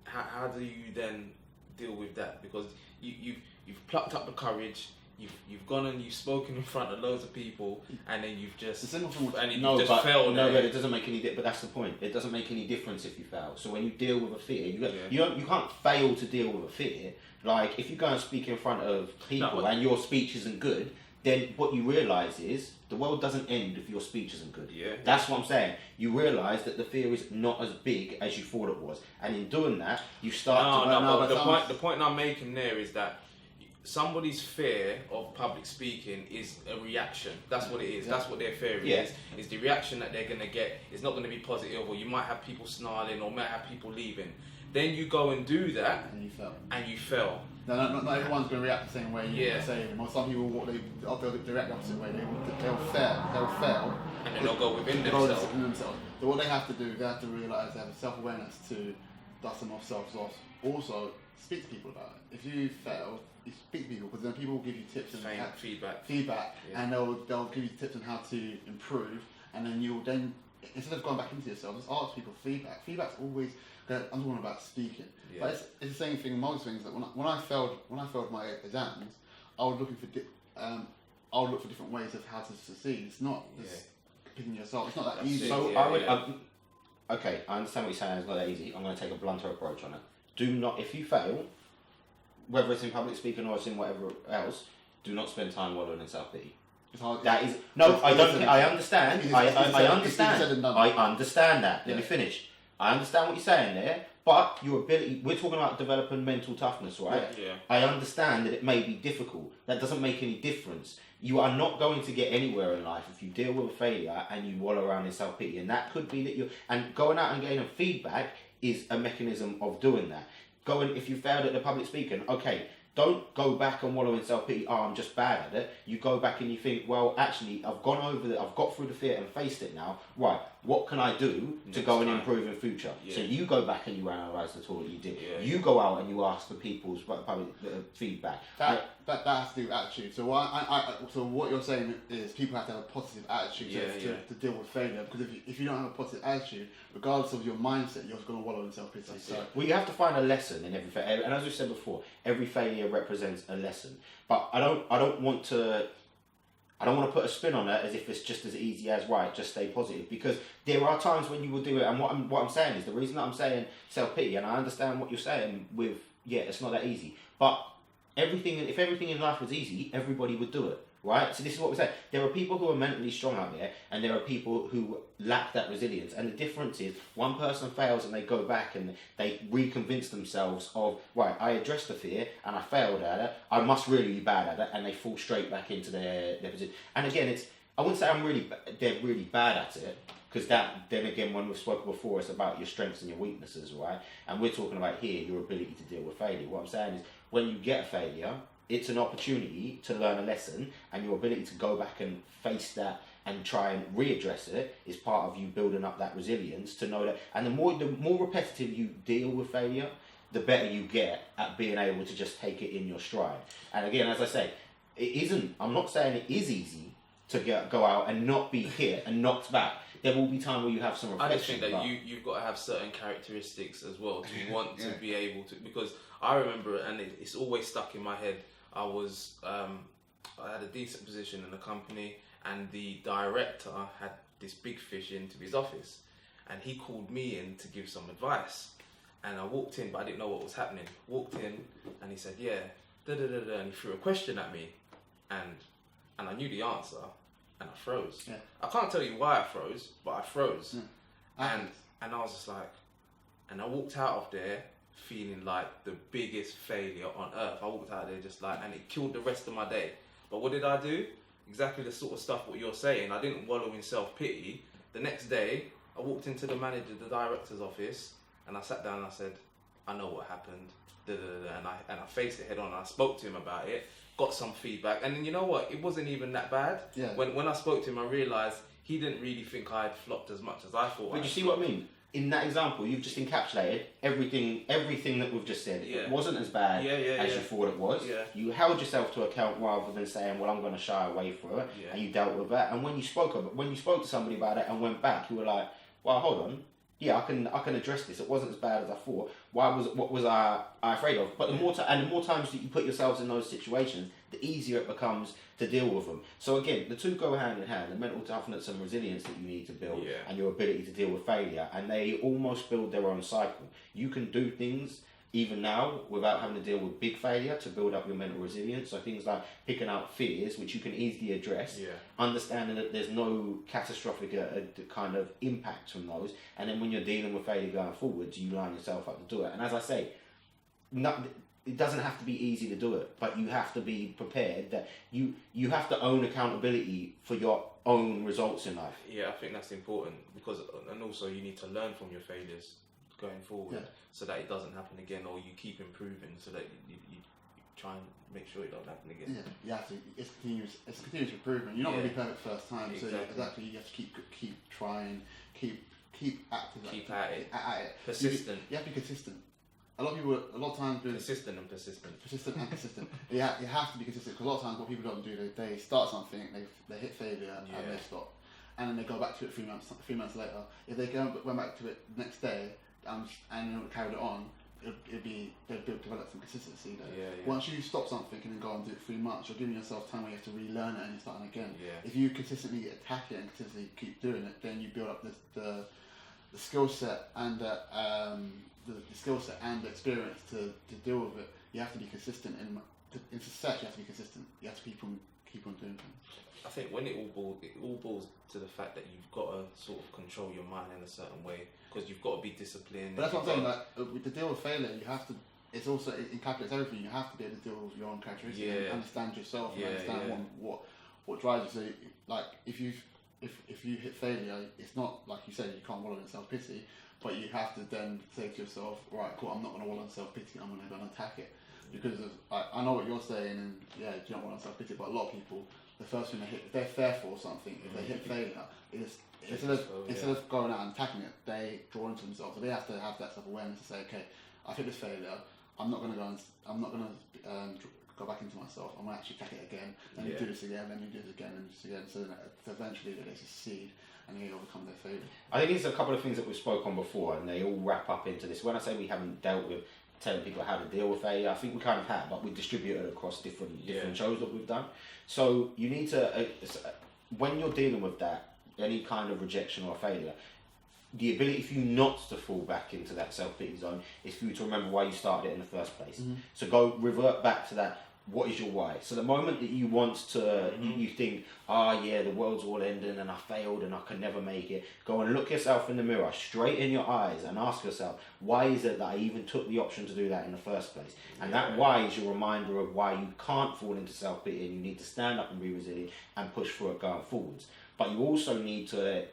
How do you then deal with that? Because you've plucked up the courage. You've gone and you've spoken in front of loads of people, and then you've just failed. No, but it doesn't make any difference. But that's the point. It doesn't make any difference if you fail. So when you deal with a fear, you can't fail to deal with a fear. Like, if you go and speak in front of people and your speech isn't good, then what you realise is the world doesn't end if your speech isn't good. Yeah. That's what I'm saying. You realise that the fear is not as big as you thought it was, and in doing that, you start the point I'm making there is that somebody's fear of public speaking is a reaction. That's what it is. Yeah. That's what their fear is. Is the reaction that they're going to get is not going to be positive, or you might have people snarling, or might have people leaving. Then you go and do that, and you fail. No, not everyone's going to react the same way you're saying. Or some people, they'll react the opposite way. They'll fail, and then they'll go within themselves. So what they have to do, they have to realise they have a self-awareness to dust them off self-off. Also, speak to people about it. If you fail, you speak to people, because then people will give you tips and feedback, and they'll give you tips on how to improve, and then you'll then, instead of going back into yourself, just ask people feedback. Feedback's always, I'm talking about speaking, but it's the same thing in most things. That when I failed my exams, I was looking for look for different ways of how to succeed. It's not just picking yourself. It's not that easy. So okay, I understand what you're saying. It's not that easy. I'm going to take a blunter approach on it. Do not, if you fail, whether it's in public speaking or it's in whatever else, do not spend time wallowing in self-pity. That is I understand. I understand that. Let me finish. I understand what you're saying there, but your ability. We're talking about developing mental toughness, right? Yeah. I understand that it may be difficult. That doesn't make any difference. You are not going to get anywhere in life if you deal with a failure and you wallow around in self-pity, and that could be that and going out and gaining feedback is a mechanism of doing that. If you failed at the public speaking, okay, don't go back and wallow in self-pity, I'm just bad at it. You go back and you think, well, actually, I've gone over it, I've got through the fear and faced it now. Right, what can I do to go and improve in future? Yeah. So you go back and you analyse the tool that you did. Yeah. You go out and you ask the people's public feedback. That has to do with attitude. So what you're saying is people have to have a positive attitude to deal with failure. Because if you don't have a positive attitude, regardless of your mindset, you're going to wallow in self-pity. Well, you have to find a lesson in every failure. And as we said before, every failure represents a lesson. But I don't want to put a spin on it as if it's just as easy as, right, just stay positive. Because there are times when you will do it. And what I'm saying is, the reason that I'm saying self-pity, and I understand what you're saying with, it's not that easy. But if everything in life was easy, everybody would do it, right? So this is what we're saying. There are people who are mentally strong out there, and there are people who lack that resilience. And the difference is, one person fails and they go back and they reconvince themselves of, right, I addressed the fear and I failed at it, I must really be bad at it, and they fall straight back into their position. And again, I wouldn't say they're really bad at it, because then again, when we've spoken before, it's about your strengths and your weaknesses, right? And we're talking about here your ability to deal with failure. What I'm saying is, when you get a failure, it's an opportunity to learn a lesson, and your ability to go back and face that and try and readdress it is part of you building up that resilience to know that. And the more repetitive you deal with failure, the better you get at being able to just take it in your stride. And again, as I say, I'm not saying it is easy to go out and not be hit and knocked back. There will be time where you have some reflection. I just think that you've got to have certain characteristics as well to want to be able to, because I remember, and it's always stuck in my head, I had a decent position in the company, and the director had this big fish into his office, and he called me in to give some advice. And I walked in, but I didn't know what was happening. Walked in, and he said, and he threw a question at me, and I knew the answer, and I froze. Yeah. I can't tell you why I froze, but I froze. Yeah. And I was just like, and I walked out of there feeling like the biggest failure on earth. I walked out there just like, and it killed the rest of my day. But what did I do? Exactly the sort of stuff what you're saying. I didn't wallow in self-pity. The next day, I walked into the director's office, and I sat down and I said, I know what happened. And I faced it head on, and I spoke to him about it, got some feedback, and then you know what? It wasn't even that bad. Yeah. When I spoke to him, I realised he didn't really think I had flopped as much as I thought. But you see what I mean? In that example, you've just encapsulated everything that we've just said. Yeah. It wasn't as bad as you thought it was. Yeah. You held yourself to account rather than saying, well, I'm going to shy away from it. Yeah. And you dealt with that. And when you spoke to somebody about it and went back, you were like, well, hold on. Yeah, I can address this. It wasn't as bad as I thought. What was I afraid of? But the more times that you put yourselves in those situations, the easier it becomes to deal with them. So again, the two go hand in hand: the mental toughness and resilience that you need to build, and your ability to deal with failure. And they almost build their own cycle. You can do things even now without having to deal with big failure to build up your mental resilience. So things like picking out fears, which you can easily address, understanding that there's no catastrophic kind of impact from those, and then when you're dealing with failure going forwards, you line yourself up to do it. And as I say, it doesn't have to be easy to do it, but you have to be prepared that you have to own accountability for your own results in life. Yeah, I think that's important, because, and also you need to learn from your failures going forward, so that it doesn't happen again, or you keep improving so that you try and make sure it don't happen again. Yeah, you have to. It's continuous improvement. You're not going to be perfect first time, so exactly you have to keep trying, keep active, keep at it. Persistent. You have to be consistent. A lot of times persistent and persistent. You have to be consistent, because a lot of times what people don't do, they start something, they hit failure, and they stop, and then they go back to it 3 months later. If they went back to it the next day and carried it on, they'll develop some consistency there. Once you stop something and then go and do it 3 months, you're giving yourself time where you have to relearn it and you're starting again. If you consistently attack it and consistently keep doing it, then you build up the skill set and the skill set and the experience to deal with it. You have to be consistent in success. You have to be consistent. You have to keep on doing things. I think when it all boils to the fact that you've got to sort of control your mind in a certain way, because you've got to be disciplined. But that's what I'm saying. Like with the deal with failure, you have to. It's also, it encapsulates everything. You have to be able to deal with your own characteristics and understand yourself and understand what drives you. So, like if you hit failure, it's not like you said, you can't wallow in self-pity, but you have to then say to yourself, right, cool, I'm not going to wallow in self-pity, I'm going to go and attack it. Because I know what you're saying, and yeah, you don't want to self-pity, but a lot of people, the first thing they hit, if they're fearful or something, if they hit failure, instead of going out and attacking it, they draw into themselves. So they have to have that self-awareness to say, okay, I've hit this failure, I'm not going to go back into myself, I'm going to actually attack it again, and you do this again, and you do this again, and this again, so that eventually they succeed and they overcome their failure. I think it's a couple of things that we've spoke on before, and they all wrap up into this. When I say we haven't dealt with telling people how to deal with failure, I think we kind of have, but we distributed it across different shows that we've done. So you need to, when you're dealing with that, any kind of rejection or failure, the ability for you not to fall back into that self-pity zone is for you to remember why you started it in the first place. So revert back to that. What is your why? So the moment that you want to, you think, the world's all ending and I failed and I can never make it, go and look yourself in the mirror, straight in your eyes, and ask yourself, why is it that I even took the option to do that in the first place? And that why is your reminder of why you can't fall into self-pity, and you need to stand up and be resilient and push through it going forwards. But you also need to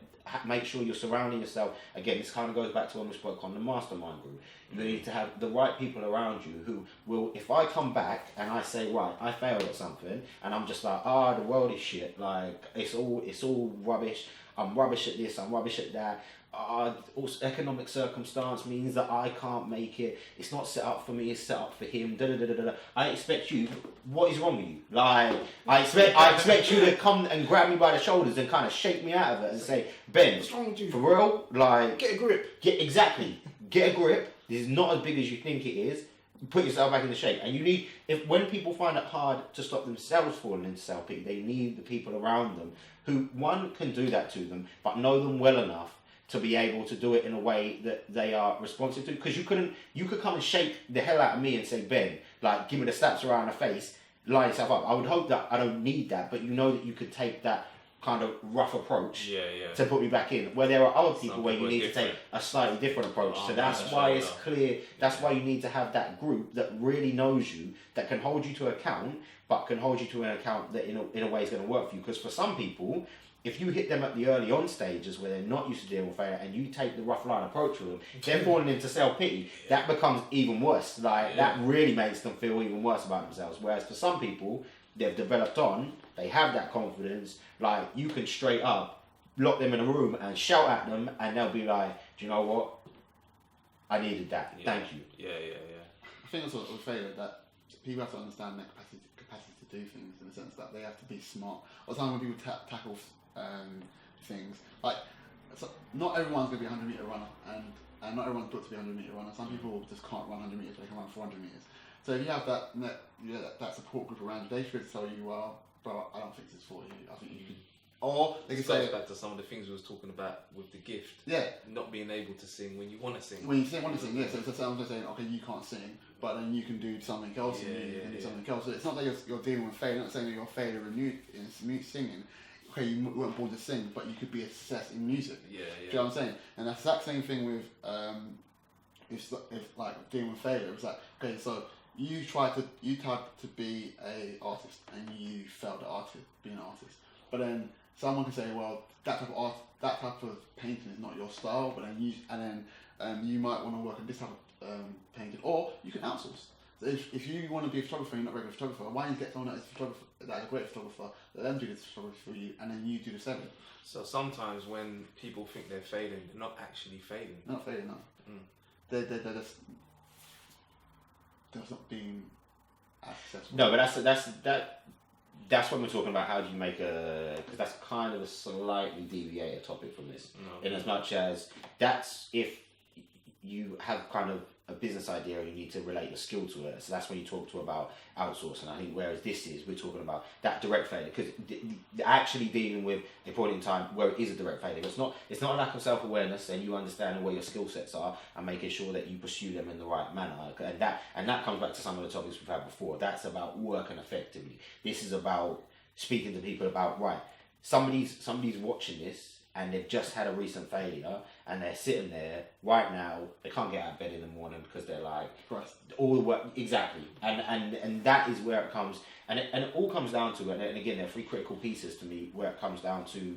make sure you're surrounding yourself. Again, this kind of goes back to when we spoke on the mastermind group. You need to have the right people around you who will, if I come back and I say, right, I failed at something, and I'm just like, the world is shit, like it's all rubbish, I'm rubbish at this, I'm rubbish at that, also economic circumstance means that I can't make it, it's not set up for me, it's set up for him, I expect you, what is wrong with you? Like, I expect you to come and grab me by the shoulders and kind of shake me out of it and say, Ben, what's wrong with you? For real? Like, get a grip. Get a grip. This is not as big as you think it is. Put yourself back into shape. And you need, when people find it hard to stop themselves falling into self-pity, they need the people around them who, one, can do that to them, but know them well enough to be able to do it in a way that they are responsive to. Because you could come and shake the hell out of me and say, Ben, like, give me the slaps around the face, line yourself up. I would hope that I don't need that, but you know that you could take that kind of rough approach to put me back in, where there are other people where you need to take a slightly different approach. So that's why it's clear, that's why you need to have that group that really knows you, that can hold you to account, but can hold you to an account that in a way is going to work for you. Because for some people, if you hit them at the early on stages where they're not used to dealing with failure, and you take the rough line approach with them, they're falling into self-pity. That becomes even worse. That really makes them feel even worse about themselves. Whereas for some people, they've developed on, they have that confidence, like you can straight up lock them in a room and shout at them, and they'll be like, do you know what? I needed that. Thank you. I think also with failure that people have to understand their capacity to do things, in the sense that they have to be smart. Or sometimes when people tackle things, like, so not everyone's going to be a 100-meter runner, and not everyone's built to be a 100-meter runner. Some people just can't run 100 meters, they can run 400 meters. So if you have that support group around you, they should tell you, well, bro, I don't think this is for you. I think you could. Or they can say, back to some of the things we was talking about with the gift. Yeah. Not being able to sing when you want to sing. When you want to sing, yes. So someone's saying, okay, you can't sing, but then you can do something else, and you can do something else. So it's not that you're dealing with failure. Not saying that you're a failure in singing. Okay, you weren't born to sing, but you could be a success in music. Do you know what I'm saying? And that's the exact same thing with if like dealing with failure. It's like, okay, so you tried to be a artist and you failed at being an artist, but then someone can say, well, that type of art, that type of painting is not your style, but then you might want to work on this type of painting, or you can outsource. So if you want to be a photographer and you're not a regular photographer, why don't you get someone that is a great photographer, let them do this photography for you, and then you do the same. So sometimes when people think they're failing, they're not actually failing. They're not failing, no. They're just not being as successful. No, but that's when we're talking about how do you make because that's kind of a slightly deviated topic from this. In as much as that's if you have kind of a business idea and you need to relate your skill to it. So that's when you talk to about outsourcing. I think whereas we're talking about that direct failure, because actually dealing with a point in time where it is a direct failure. It's not a lack of self-awareness, and you understand where your skill sets are and making sure that you pursue them in the right manner. And that comes back to some of the topics we've had before. That's about working effectively. This is about speaking to people about, right, somebody's watching this and they've just had a recent failure and they're sitting there right now, they can't get out of bed in the morning because they're like, all the work, exactly. And that is where it comes, and it all comes down to, and again, there are three critical pieces to me where it comes down to,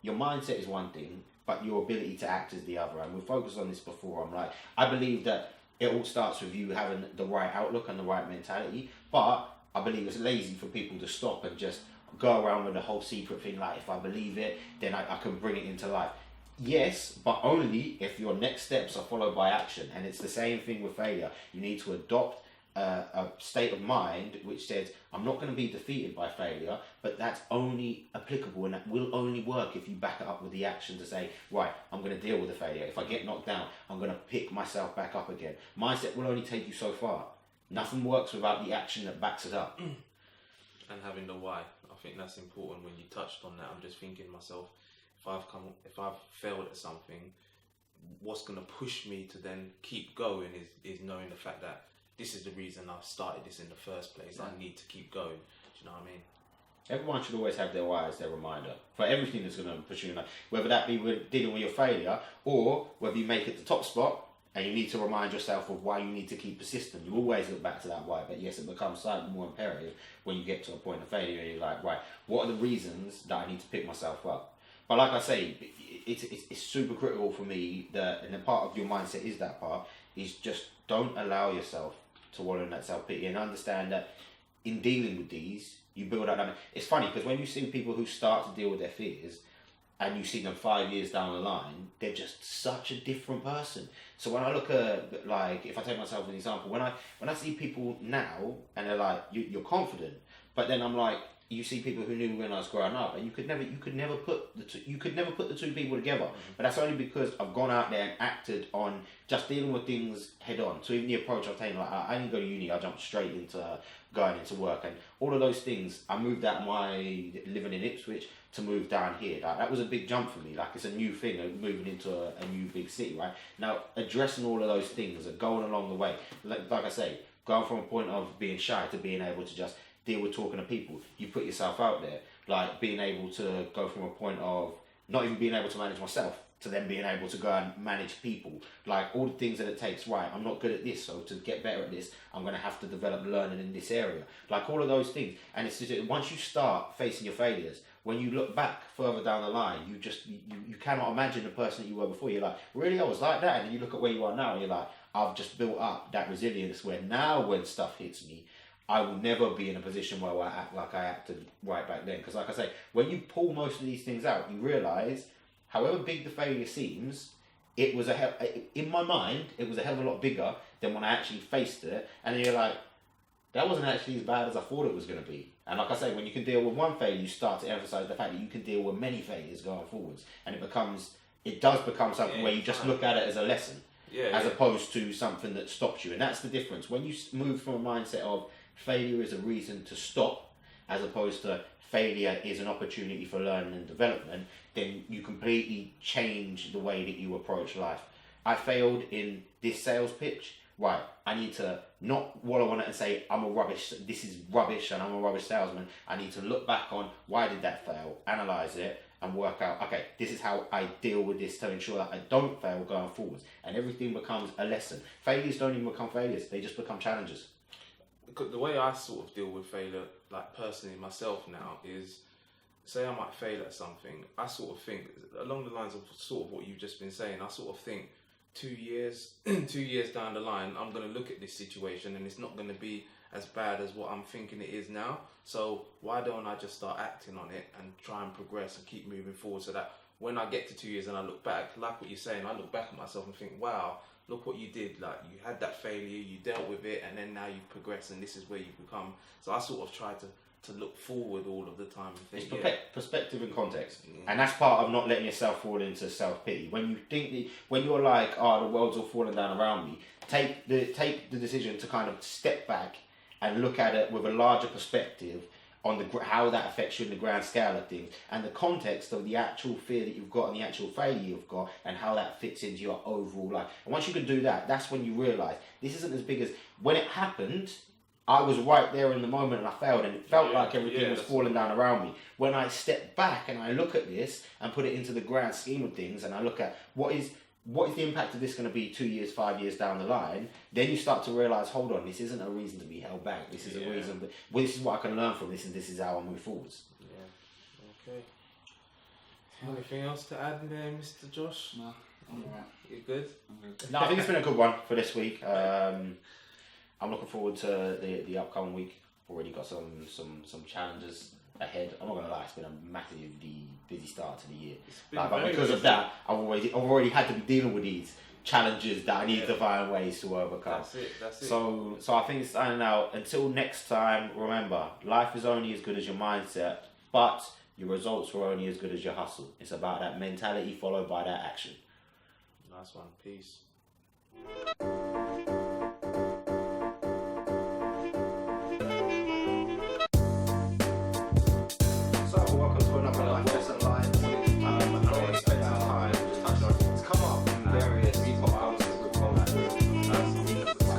your mindset is one thing, but your ability to act is the other. And we've focused on this before. I'm like, I believe that it all starts with you having the right outlook and the right mentality, but I believe it's lazy for people to stop and just go around with the whole secret thing, like if I believe it, then I can bring it into life. Yes, but only if your next steps are followed by action. And it's the same thing with failure. You need to adopt a state of mind which says, I'm not going to be defeated by failure, but that's only applicable and that will only work if you back it up with the action to say, right, I'm going to deal with the failure. If I get knocked down, I'm going to pick myself back up again. Mindset will only take you so far. Nothing works without the action that backs it up. And having the why. I think that's important. When you touched on that, I'm just thinking to myself, if I've failed at something, what's going to push me to then keep going is knowing the fact that this is the reason I started this in the first place. I need to keep going. Do you know what I mean? Everyone should always have their why as their reminder for everything that's going to push you in life. Whether that be with dealing with your failure, or whether you make it the top spot and you need to remind yourself of why you need to keep persistent. You always look back to that why, but yes, it becomes slightly more imperative when you get to a point of failure and you're like, right, what are the reasons that I need to pick myself up? But like I say, it's super critical for me that, and the part of your mindset is that part, is just don't allow yourself to wallow in that self-pity and understand that in dealing with these, you build up that. It's funny because when you see people who start to deal with their fears and you see them 5 years down the line, they're just such a different person. So when I look at, like, if I take myself as an example, when I see people now and they're like, you're confident, but then I'm like, you see people who knew when I was growing up, and you could never put the two people together. But that's only because I've gone out there and acted on just dealing with things head on. So even the approach I've taken, like I didn't go to uni, I jumped straight into going into work, and all of those things. I moved out of my living in Ipswich to move down here. Like, that was a big jump for me. Like, it's a new thing, moving into a new big city, right? Now, addressing all of those things and going along the way, like I say, going from a point of being shy to being able to just deal with talking to people. You put yourself out there, like being able to go from a point of not even being able to manage myself to then being able to go and manage people, like all the things that it takes. Right, I'm not good at this, so to get better at this, I'm going to have to develop learning in this area, like all of those things. And it's just, once you start facing your failures, when you look back further down the line, you cannot imagine the person that you were before. You're like, really, I was like that? And then you look at where you are now and you're like, I've just built up that resilience where now when stuff hits me, I will never be in a position where I act like I acted right back then. Because like I say, when you pull most of these things out, you realise, however big the failure seems, it was in my mind, it was a hell of a lot bigger than when I actually faced it. And then you're like, that wasn't actually as bad as I thought it was going to be. And like I say, when you can deal with one failure, you start to emphasise the fact that you can deal with many failures going forwards. And it does become something where you just look at it as a lesson, as opposed to something that stops you. And that's the difference. When you move from a mindset of failure is a reason to stop, as opposed to failure is an opportunity for learning and development, then you completely change the way that you approach life. I failed in this sales pitch. Right, I need to not wallow on it and say this is rubbish and I'm a rubbish salesman. I need to look back on why did that fail, analyse it and work out, okay, this is how I deal with this to ensure that I don't fail going forwards. And everything becomes a lesson. Failures don't even become failures, they just become challenges. The way I sort of deal with failure, like personally myself now, is say I might fail at something, I sort of think along the lines of sort of what you've just been saying. I sort of think 2 years down the line, I'm going to look at this situation and it's not going to be as bad as what I'm thinking it is now. So why don't I just start acting on it and try and progress and keep moving forward, so that when I get to 2 years and I look back, like what you're saying, I look back at myself and think, wow, look what you did. Like, you had that failure, you dealt with it, and then now you've progressed and this is where you've become. So I sort of try to look forward all of the time and think, perspective and context. And that's part of not letting yourself fall into self-pity. When you think when you're like, oh, the world's all falling down around me, take the decision to kind of step back and look at it with a larger perspective on how that affects you in the grand scale of things, and the context of the actual fear that you've got and the actual failure you've got, and how that fits into your overall life. And once you can do that, that's when you realise this isn't as big as when it happened. I was right there in the moment and I failed, and it felt like everything was falling down around me. When I step back and I look at this and put it into the grand scheme of things, and I look at what is the impact of this going to be 2 years, 5 years down the line, then you start to realise, hold on, this isn't a reason to be held back. This is a reason, this is what I can learn from this, and this is how I move forwards. Yeah, okay. Anything else to add there, Mr. Josh? No, I'm alright. You good? No, I think it's been a good one for this week. I'm looking forward to the upcoming week. Already got some challenges ahead. I'm not gonna lie, it's been a massively busy start to the year. But because of that, I've already had to be dealing with these challenges that I need to find ways to overcome. That's it. So I think it's signing out. Until next time, remember, life is only as good as your mindset, but your results are only as good as your hustle. It's about that mentality followed by that action. Nice one. Peace.